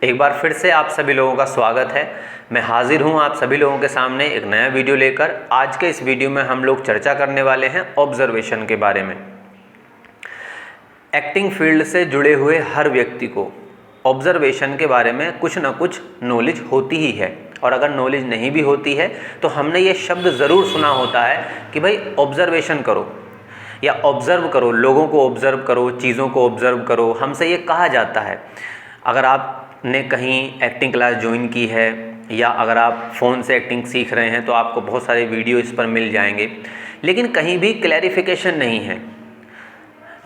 एक बार फिर से आप सभी लोगों का स्वागत है। मैं हाजिर हूं आप सभी लोगों के सामने एक नया वीडियो लेकर। आज के इस वीडियो में हम लोग चर्चा करने वाले हैं ऑब्जर्वेशन के बारे में। एक्टिंग फील्ड से जुड़े हुए हर व्यक्ति को ऑब्जर्वेशन के बारे में कुछ ना कुछ नॉलेज होती ही है, और अगर नॉलेज नहीं भी होती है तो हमने ये शब्द ज़रूर सुना होता है कि भाई ऑब्जर्वेशन करो या ऑब्ज़र्व करो, लोगों को ऑब्ज़र्व करो, चीज़ों को ऑब्ज़र्व करो। हमसे ये कहा जाता है। अगर आपने कहीं एक्टिंग क्लास ज्वाइन की है या अगर आप फ़ोन से एक्टिंग सीख रहे हैं तो आपको बहुत सारे वीडियो इस पर मिल जाएंगे, लेकिन कहीं भी क्लैरिफिकेशन नहीं है,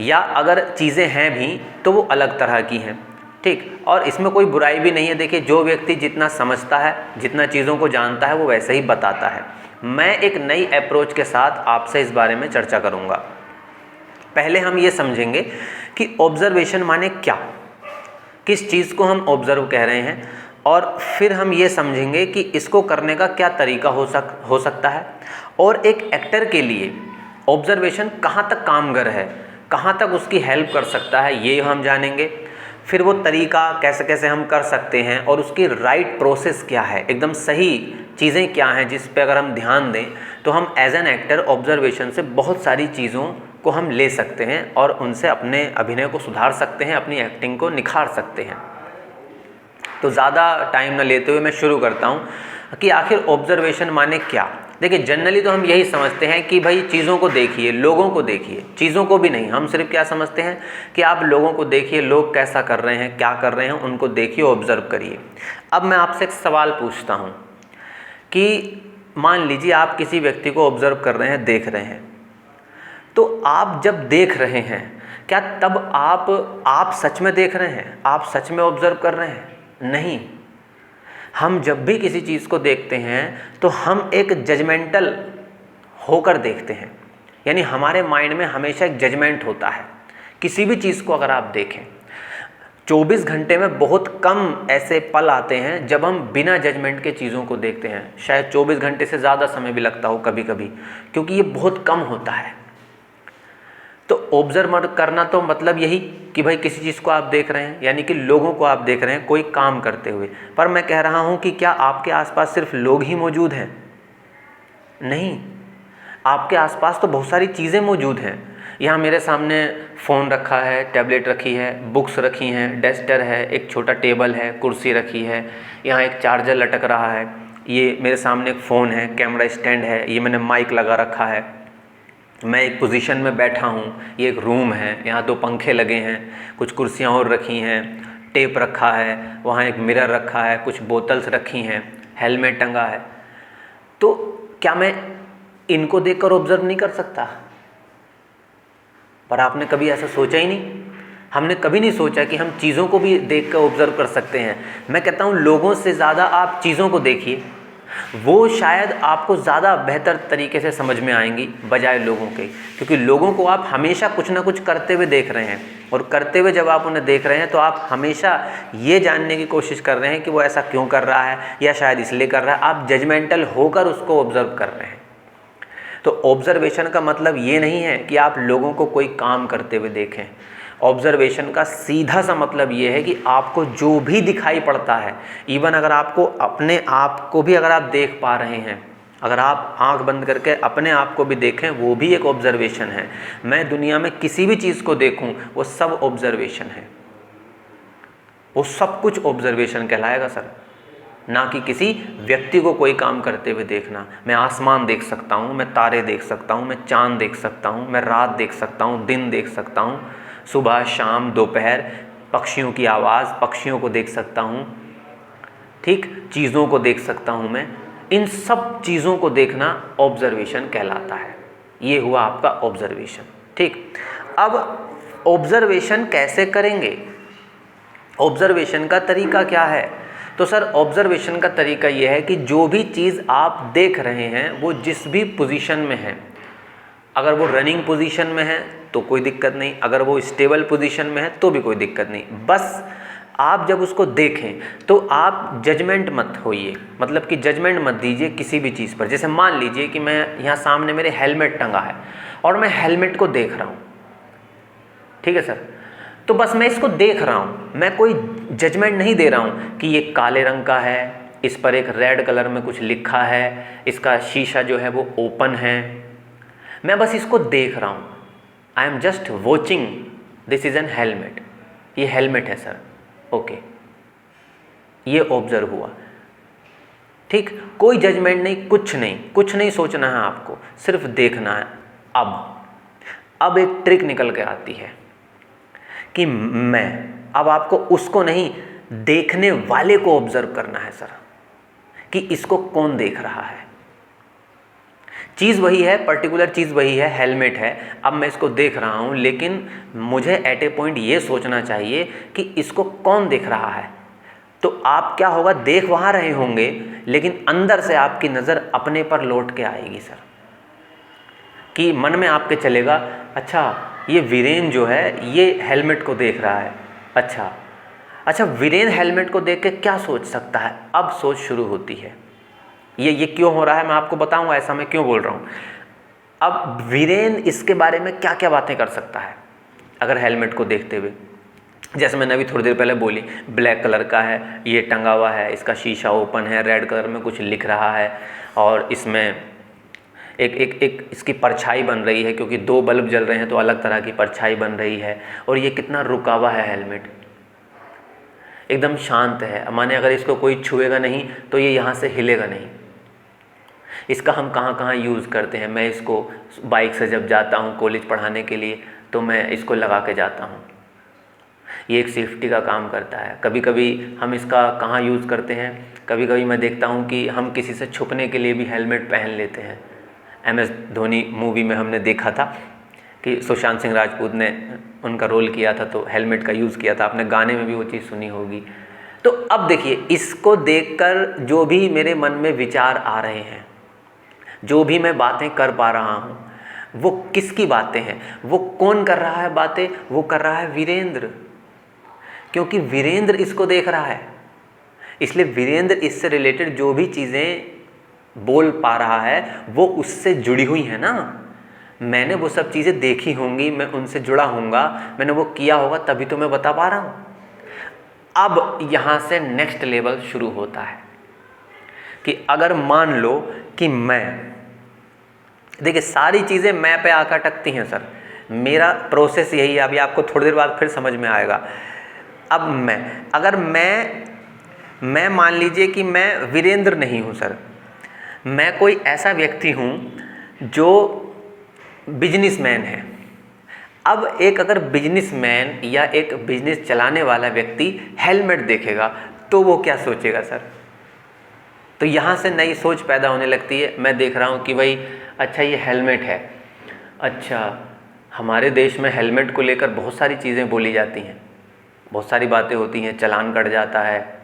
या अगर चीज़ें हैं भी तो वो अलग तरह की हैं। ठीक, और इसमें कोई बुराई भी नहीं है। देखिए, जो व्यक्ति जितना समझता है, जितना चीज़ों को जानता है, वो वैसे ही बताता है। मैं एक नई अप्रोच के साथ आपसे इस बारे में चर्चा करूँगा। पहले हम ये समझेंगे कि ऑब्जर्वेशन माने क्या, किस चीज़ को हम ऑब्ज़र्व कह रहे हैं, और फिर हम ये समझेंगे कि इसको करने का क्या तरीका हो सकता है, और एक एक्टर के लिए ऑब्जर्वेशन कहाँ तक कामगर है, कहाँ तक उसकी हेल्प कर सकता है, ये हम जानेंगे। फिर वो तरीका कैसे कैसे हम कर सकते हैं और उसकी राइट प्रोसेस क्या है, एकदम सही चीज़ें क्या हैं जिस पे अगर हम ध्यान दें तो हम एज एन एक्टर ऑब्जर्वेशन से बहुत सारी चीज़ों को हम ले सकते हैं और उनसे अपने अभिनय को सुधार सकते हैं, अपनी एक्टिंग को निखार सकते हैं। तो ज़्यादा टाइम न लेते हुए मैं शुरू करता हूँ कि आखिर ऑब्जर्वेशन माने क्या। देखिए, जनरली तो हम यही समझते हैं कि भाई चीज़ों को देखिए, लोगों को देखिए, चीज़ों को भी नहीं। हम सिर्फ क्या समझते हैं कि आप लोगों को देखिए, लोग कैसा कर रहे हैं, क्या कर रहे हैं, उनको देखिए, ऑब्जर्व करिए। अब मैं आपसे एक सवाल पूछता हूँ कि मान लीजिए आप किसी व्यक्ति को ऑब्जर्व कर रहे हैं, देख रहे हैं, तो आप जब देख रहे हैं, क्या तब आप सच में देख रहे हैं, आप सच में ऑब्जर्व कर रहे हैं? नहीं। हम जब भी किसी चीज़ को देखते हैं तो हम एक जजमेंटल होकर देखते हैं, यानी हमारे माइंड में हमेशा एक जजमेंट होता है। किसी भी चीज़ को अगर आप देखें, 24 घंटे में बहुत कम ऐसे पल आते हैं जब हम बिना जजमेंट के चीज़ों को देखते हैं। शायद 24 घंटे से ज़्यादा समय भी लगता हो कभी कभी, क्योंकि ये बहुत कम होता है। तो ऑब्जर्व करना तो मतलब यही कि भाई किसी चीज़ को आप देख रहे हैं, यानी कि लोगों को आप देख रहे हैं कोई काम करते हुए। पर मैं कह रहा हूँ कि क्या आपके आसपास सिर्फ लोग ही मौजूद हैं? नहीं, आपके आसपास तो बहुत सारी चीज़ें मौजूद हैं। यहाँ मेरे सामने फ़ोन रखा है, टैबलेट रखी है, बुक्स रखी हैं, डस्टर है, एक छोटा टेबल है, कुर्सी रखी है, यहाँ एक चार्जर लटक रहा है, ये मेरे सामने एक फ़ोन है, कैमरा स्टैंड है, ये मैंने माइक लगा रखा है, मैं एक पोजीशन में बैठा हूँ, ये एक रूम है, यहाँ 2 पंखे लगे हैं, कुछ कुर्सियाँ और रखी हैं, टेप रखा है, वहाँ एक मिरर रखा है, कुछ बोतल्स रखी हैं, हेलमेट टंगा है। तो क्या मैं इनको देखकर ऑब्जर्व नहीं कर सकता? पर आपने कभी ऐसा सोचा ही नहीं। हमने कभी नहीं सोचा कि हम चीज़ों को भी देख कर ऑब्जर्व कर सकते हैं। मैं कहता हूँ लोगों से ज़्यादा आप चीज़ों को देखिए, वो शायद आपको ज़्यादा बेहतर तरीके से समझ में आएंगी बजाय लोगों के, क्योंकि लोगों को आप हमेशा कुछ ना कुछ करते हुए देख रहे हैं, और करते हुए जब आप उन्हें देख रहे हैं तो आप हमेशा ये जानने की कोशिश कर रहे हैं कि वो ऐसा क्यों कर रहा है, या शायद इसलिए कर रहा है। आप जजमेंटल होकर उसको ऑब्जर्व कर रहे हैं। तो ऑब्जर्वेशन का मतलब ये नहीं है कि आप लोगों को कोई काम करते हुए देखें। ऑब्जर्वेशन का सीधा सा मतलब ये है कि आपको जो भी दिखाई पड़ता है, इवन अगर आपको अपने आप को भी अगर आप देख पा रहे हैं, अगर आप आंख बंद करके अपने आप को भी देखें, वो भी एक ऑब्जर्वेशन है। मैं दुनिया में किसी भी चीज़ को देखूं, वो सब ऑब्जर्वेशन है, वो सब कुछ ऑब्जर्वेशन कहलाएगा सर, ना कि किसी व्यक्ति को कोई काम करते हुए देखना। मैं आसमान देख सकता हूँ, मैं तारे देख सकता हूँ, मैं चाँद देख सकता हूँ, मैं रात देख सकता हूँ, दिन देख सकता हूँ, सुबह शाम दोपहर, पक्षियों की आवाज़, पक्षियों को देख सकता हूँ, ठीक, चीज़ों को देख सकता हूँ मैं। इन सब चीज़ों को देखना ऑब्जर्वेशन कहलाता है। ये हुआ आपका ऑब्जर्वेशन। ठीक, अब ऑब्जर्वेशन कैसे करेंगे, ऑब्जर्वेशन का तरीका क्या है? तो सर ऑब्जर्वेशन का तरीका यह है कि जो भी चीज़ आप देख रहे हैं वो जिस भी पोजीशन में है, अगर वो रनिंग पोजीशन में है तो कोई दिक्कत नहीं, अगर वो स्टेबल पोजीशन में है तो भी कोई दिक्कत नहीं। बस आप जब उसको देखें तो आप जजमेंट मत होइए, मतलब कि जजमेंट मत दीजिए किसी भी चीज़ पर। जैसे मान लीजिए कि मैं यहाँ सामने मेरे हेलमेट टंगा है और मैं हेलमेट को देख रहा हूँ, ठीक है सर, तो बस मैं इसको देख रहा हूँ, मैं कोई जजमेंट नहीं दे रहा हूँ कि ये काले रंग का है, इस पर एक रेड कलर में कुछ लिखा है, इसका शीशा जो है वो ओपन है। मैं बस इसको देख रहा हूँ। I am just watching, this is an helmet, ये हेलमेट है सर, ओके, ये ऑब्जर्व हुआ, ठीक, कोई जजमेंट नहीं, कुछ नहीं सोचना है आपको, सिर्फ देखना है। अब एक ट्रिक निकल के आती है कि अब आपको उसको नहीं, देखने वाले को ऑब्जर्व करना है सर, कि इसको कौन देख रहा है। चीज़ वही है, पर्टिकुलर चीज़ वही है, हेलमेट है। अब मैं इसको देख रहा हूँ, लेकिन मुझे एट ए पॉइंट ये सोचना चाहिए कि इसको कौन देख रहा है। तो आप क्या होगा, देख वहाँ रहे होंगे, लेकिन अंदर से आपकी नज़र अपने पर लौट के आएगी सर, कि मन में आपके चलेगा, अच्छा ये वीरेन जो है ये हेलमेट को देख रहा है, अच्छा वीरेन हेलमेट को देख के क्या सोच सकता है। अब सोच शुरू होती है। ये क्यों हो रहा है मैं आपको बताऊंगा, ऐसा मैं क्यों बोल रहा हूँ। अब वीरेन इसके बारे में क्या क्या बातें कर सकता है अगर हेलमेट को देखते हुए। जैसे मैंने अभी थोड़ी देर पहले बोली, ब्लैक कलर का है, ये टंगा हुआ है, इसका शीशा ओपन है, रेड कलर में कुछ लिख रहा है, और इसमें एक इसकी परछाई बन रही है, क्योंकि 2 बल्ब जल रहे हैं तो अलग तरह की परछाई बन रही है। और ये कितना रुका हुआ है हेलमेट, एकदम शांत है, माने अगर इसको कोई छुएगा नहीं तो ये यहाँ से हिलेगा नहीं। इसका हम कहाँ कहाँ यूज़ करते हैं। मैं इसको बाइक से जब जाता हूँ कॉलेज पढ़ाने के लिए, तो मैं इसको लगा के जाता हूँ। ये एक सेफ्टी का काम करता है। कभी कभी हम इसका कहाँ यूज़ करते हैं, कभी कभी मैं देखता हूँ कि हम किसी से छुपने के लिए भी हेलमेट पहन लेते हैं। MS धोनी मूवी में हमने देखा था कि सुशांत सिंह राजपूत ने उनका रोल किया था, तो हेलमेट का यूज़ किया था। आपने गाने में भी वो चीज़ सुनी होगी। तो अब देखिए, इसको देखकर जो भी मेरे मन में विचार आ रहे हैं, जो भी मैं बातें कर पा रहा हूँ, वो किसकी बातें हैं, वो कौन कर रहा है बातें, वो कर रहा है वीरेंद्र, क्योंकि वीरेंद्र इसको देख रहा है। इसलिए वीरेंद्र इससे रिलेटेड जो भी चीज़ें बोल पा रहा है वो उससे जुड़ी हुई है ना। मैंने वो सब चीज़ें देखी होंगी, मैं उनसे जुड़ा होऊंगा, मैंने वो किया होगा, तभी तो मैं बता पा रहा हूँ। अब यहाँ से नेक्स्ट लेवल शुरू होता है कि अगर मान लो कि मैं, देखिए सारी चीज़ें मैं पे आकर अटकती हैं सर, मेरा प्रोसेस यही है। अभी आपको थोड़ी देर बाद फिर समझ में आएगा। अब अगर मैं मान लीजिए कि मैं वीरेंद्र नहीं हूँ सर, मैं कोई ऐसा व्यक्ति हूँ जो बिजनेसमैन है। अब अगर बिजनेसमैन या एक बिजनेस चलाने वाला व्यक्ति हेलमेट देखेगा तो वो क्या सोचेगा सर। तो यहाँ से नई सोच पैदा होने लगती है। मैं देख रहा हूँ कि भाई अच्छा ये हेलमेट है, अच्छा हमारे देश में हेलमेट को लेकर बहुत सारी चीज़ें बोली जाती हैं, बहुत सारी बातें होती हैं, चालान कट जाता है।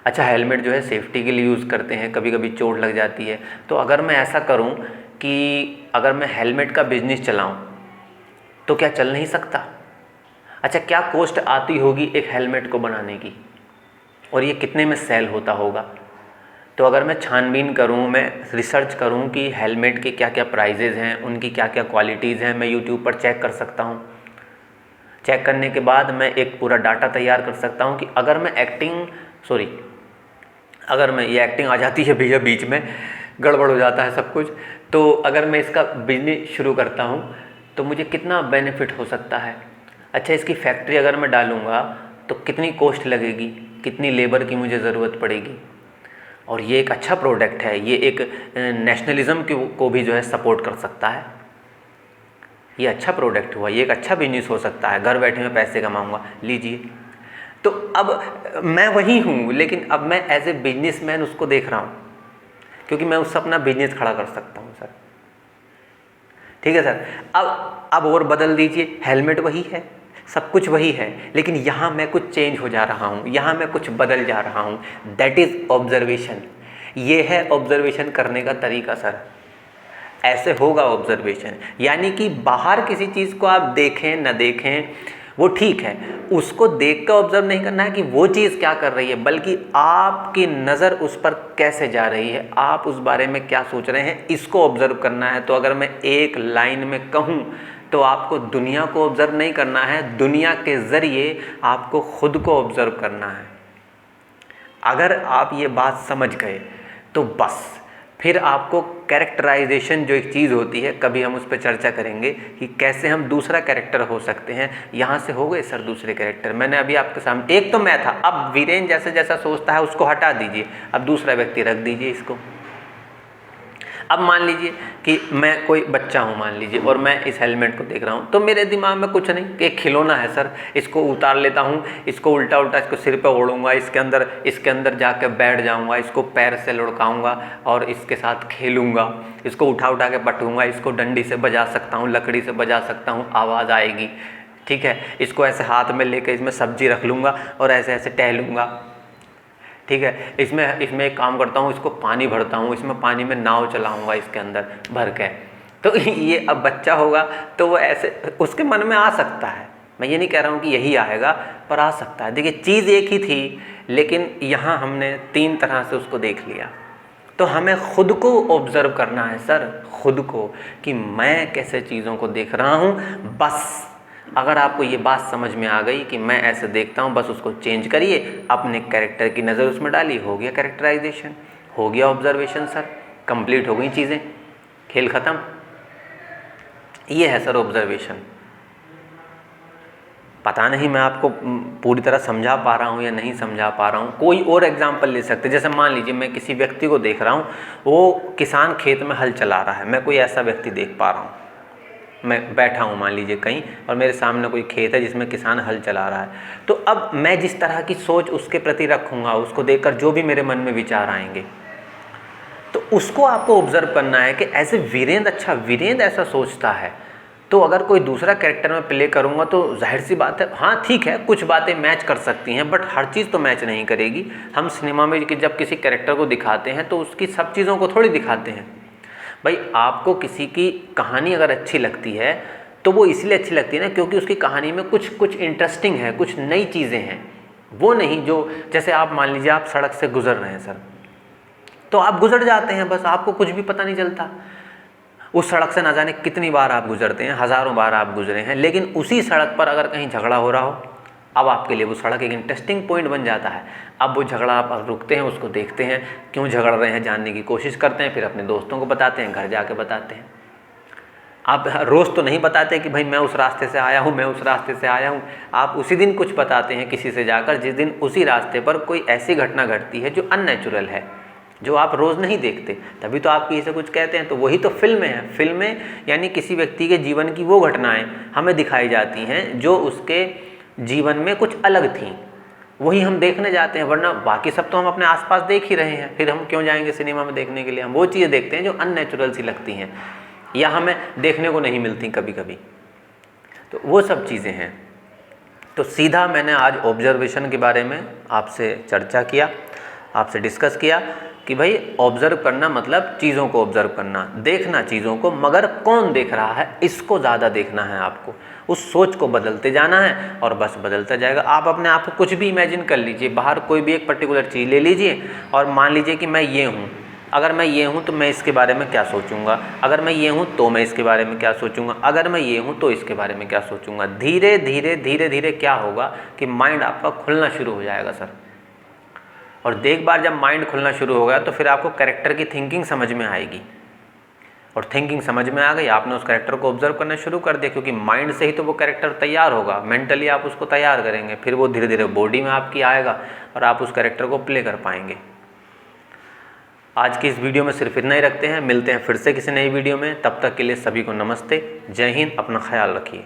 अच्छा हेलमेट जो है सेफ्टी के लिए यूज़ करते हैं, कभी कभी चोट लग जाती है। तो अगर मैं ऐसा करूं कि अगर मैं हेलमेट का बिजनेस चलाऊं तो क्या चल नहीं सकता। अच्छा क्या कॉस्ट आती होगी एक हेलमेट को बनाने की, और ये कितने में सेल होता होगा। तो अगर मैं छानबीन करूं, मैं रिसर्च करूं कि हेलमेट के क्या क्या प्राइजेज़ हैं, उनकी क्या क्या क्वालिटीज़ हैं, मैं यूट्यूब पर चेक कर सकता हूं। चेक करने के बाद मैं एक पूरा डाटा तैयार कर सकता हूं कि अगर मैं अगर मैं ये एक्टिंग आ जाती है भैया, बीच में गड़बड़ हो जाता है सब कुछ, तो अगर मैं इसका बिजनेस शुरू करता हूँ तो मुझे कितना बेनिफिट हो सकता है। अच्छा इसकी फैक्ट्री अगर मैं डालूँगा तो कितनी कॉस्ट लगेगी, कितनी लेबर की मुझे ज़रूरत पड़ेगी। और ये एक अच्छा प्रोडक्ट है, ये एक नेशनलिज्म को भी जो है सपोर्ट कर सकता है। ये अच्छा प्रोडक्ट हुआ, ये एक अच्छा बिजनेस हो सकता है, घर बैठे मैं पैसे कमाऊँगा, लीजिए। तो अब मैं वही हूँ, लेकिन अब मैं एज ए बिजनेसमैन उसको देख रहा हूँ, क्योंकि मैं उससे अपना बिजनेस खड़ा कर सकता हूँ सर। ठीक है सर। अब और बदल दीजिए, हेलमेट वही है, सब कुछ वही है, लेकिन यहाँ मैं कुछ चेंज हो जा रहा हूँ, यहाँ मैं कुछ बदल जा रहा हूँ। That is observation. ये है ऑब्जर्वेशन करने का तरीका सर। ऐसे होगा ऑब्जर्वेशन, यानी कि बाहर किसी चीज़ को आप देखें न देखें वो ठीक है, उसको देख कर ऑब्जर्व नहीं करना है कि वो चीज़ क्या कर रही है, बल्कि आपकी नज़र उस पर कैसे जा रही है, आप उस बारे में क्या सोच रहे हैं, इसको ऑब्जर्व करना है। तो अगर मैं एक लाइन में कहूँ तो आपको दुनिया को ऑब्ज़र्व नहीं करना है, दुनिया के ज़रिए आपको खुद को ऑब्ज़र्व करना है। अगर आप ये बात समझ गए तो बस फिर आपको कैरेक्टराइजेशन जो एक चीज़ होती है, कभी हम उस पर चर्चा करेंगे कि कैसे हम दूसरा कैरेक्टर हो सकते हैं। यहाँ से हो गए सर दूसरे कैरेक्टर, मैंने अभी आपके सामने, एक तो मैं था, अब वीरेन जैसे जैसा सोचता है उसको हटा दीजिए, अब दूसरा व्यक्ति रख दीजिए इसको। अब मान लीजिए कि मैं कोई बच्चा हूँ मान लीजिए, और मैं इस हेलमेट को देख रहा हूँ, तो मेरे दिमाग में कुछ नहीं, एक खिलौना है सर, इसको उतार लेता हूँ, इसको उल्टा उल्टा इसको सिर पे ओढ़ूंगा, इसके अंदर जाकर बैठ जाऊँगा, इसको पैर से लुढ़काऊँगा और इसके साथ खेलूँगा, इसको उठा उठा के पटूँगा, इसको डंडी से बजा सकता हूँ, लकड़ी से बजा सकता हूँ, आवाज़ आएगी, ठीक है। इसको ऐसे हाथ में लेकर इसमें सब्जी रख लूँगा और ऐसे ऐसे टहलूँगा, ठीक है। इसमें एक काम करता हूँ, इसको पानी भरता हूँ, इसमें पानी में नाव चलाऊँगा इसके अंदर भर के। तो ये अब बच्चा होगा तो वो ऐसे उसके मन में आ सकता है, मैं ये नहीं कह रहा हूँ कि यही आएगा, पर आ सकता है। देखिए चीज़ एक ही थी, लेकिन यहाँ हमने 3 तरह से उसको देख लिया। तो हमें खुद को ऑब्ज़र्व करना है सर, खुद को, कि मैं कैसे चीज़ों को देख रहा हूँ। बस अगर आपको ये बात समझ में आ गई कि मैं ऐसे देखता हूँ, बस उसको चेंज करिए, अपने कैरेक्टर की नज़र उसमें डालिए, हो गया कैरेक्टराइजेशन, हो गया ऑब्जर्वेशन सर, कंप्लीट हो गई चीज़ें, खेल ख़त्म। ये है सर ऑब्जर्वेशन। पता नहीं मैं आपको पूरी तरह समझा पा रहा हूँ या नहीं समझा पा रहा हूँ। कोई और एग्जाम्पल ले सकते, जैसे मान लीजिए मैं किसी व्यक्ति को देख रहा हूँ, वो किसान खेत में हल चला रहा है, मैं कोई ऐसा व्यक्ति देख पा रहा हूँ, मैं बैठा हूँ मान लीजिए कहीं और मेरे सामने कोई खेत है जिसमें किसान हल चला रहा है। तो अब मैं जिस तरह की सोच उसके प्रति रखूँगा, उसको देखकर जो भी मेरे मन में विचार आएंगे, तो उसको आपको ऑब्जर्व करना है कि ऐसे वीरेंद्र, अच्छा वीरेंद्र ऐसा सोचता है, तो अगर कोई दूसरा कैरेक्टर में प्ले करूँगा तो जाहिर सी बात है, हाँ ठीक है कुछ बातें मैच कर सकती हैं, बट हर चीज़ तो मैच नहीं करेगी। हम सिनेमा में जब किसी कैरेक्टर को दिखाते हैं तो उसकी सब चीज़ों को थोड़ी दिखाते हैं। भाई आपको किसी की कहानी अगर अच्छी लगती है तो वो इसलिए अच्छी लगती है ना क्योंकि उसकी कहानी में कुछ इंटरेस्टिंग है, कुछ नई चीज़ें हैं। वो नहीं जो, जैसे आप मान लीजिए आप सड़क से गुजर रहे हैं सर, तो आप गुजर जाते हैं, बस आपको कुछ भी पता नहीं चलता। उस सड़क से ना जाने कितनी बार आप गुजरते हैं, हज़ारों बार आप गुजरे हैं, लेकिन उसी सड़क पर अगर कहीं झगड़ा हो रहा हो, अब आपके लिए वो सड़क एक इंटरेस्टिंग पॉइंट बन जाता है। अब वो झगड़ा आप रुकते हैं, उसको देखते हैं, क्यों झगड़ रहे हैं जानने की कोशिश करते हैं, फिर अपने दोस्तों को बताते हैं, घर जाके बताते हैं। आप रोज़ तो नहीं बताते कि भाई मैं उस रास्ते से आया हूँ, मैं उस रास्ते से आया हूँ। आप उसी दिन कुछ बताते हैं किसी से जाकर, जिस दिन उसी रास्ते पर कोई ऐसी घटना घटती है जो अननेचुरल है, जो आप रोज़ नहीं देखते, तभी तो आप किसी से कुछ कहते हैं। तो वही तो फिल्में हैं। फिल्में यानी किसी व्यक्ति के जीवन की वो घटनाएं हमें दिखाई जाती हैं जो उसके जीवन में कुछ अलग थीं, वही हम देखने जाते हैं, वरना बाकी सब तो हम अपने आसपास देख ही रहे हैं। फिर हम क्यों जाएंगे सिनेमा में देखने के लिए? हम वो चीज़ें देखते हैं जो अननेचुरल सी लगती हैं या हमें देखने को नहीं मिलती कभी कभी, तो वो सब चीज़ें हैं। तो सीधा मैंने आज ऑब्जर्वेशन के बारे में आपसे चर्चा किया, आपसे डिस्कस किया कि भाई ऑब्ज़र्व करना मतलब चीज़ों को ऑब्ज़र्व करना, देखना चीज़ों को, मगर कौन देख रहा है इसको ज़्यादा देखना है आपको। उस सोच को बदलते जाना है और बस बदलता जाएगा। आप अपने आप को कुछ भी इमेजिन कर लीजिए, बाहर कोई भी एक पर्टिकुलर चीज़ ले लीजिए और मान लीजिए कि मैं ये हूँ, अगर मैं ये हूँ तो मैं इसके बारे में क्या सोचूंगा, अगर मैं ये हूँ तो मैं इसके बारे में क्या सोचूंगा, अगर मैं ये हूँ तो इसके बारे में क्या सोचूंगा। धीरे धीरे धीरे धीरे क्या होगा कि माइंड आपका खुलना शुरू हो जाएगा सर। और एक बार जब माइंड खुलना शुरू हो गया तो फिर आपको कैरेक्टर की थिंकिंग समझ में आएगी, और थिंकिंग समझ में आ गई, आपने उस कैरेक्टर को ऑब्जर्व करना शुरू कर दिया, क्योंकि माइंड से ही तो वो कैरेक्टर तैयार होगा, मेंटली आप उसको तैयार करेंगे, फिर वो धीरे धीरे बॉडी में आपकी आएगा और आप उस कैरेक्टर को प्ले कर पाएंगे। आज की इस वीडियो में सिर्फ इतना ही रखते हैं, मिलते हैं फिर से किसी नई वीडियो में। तब तक के लिए सभी को नमस्ते, जय हिंद, अपना ख्याल रखिए।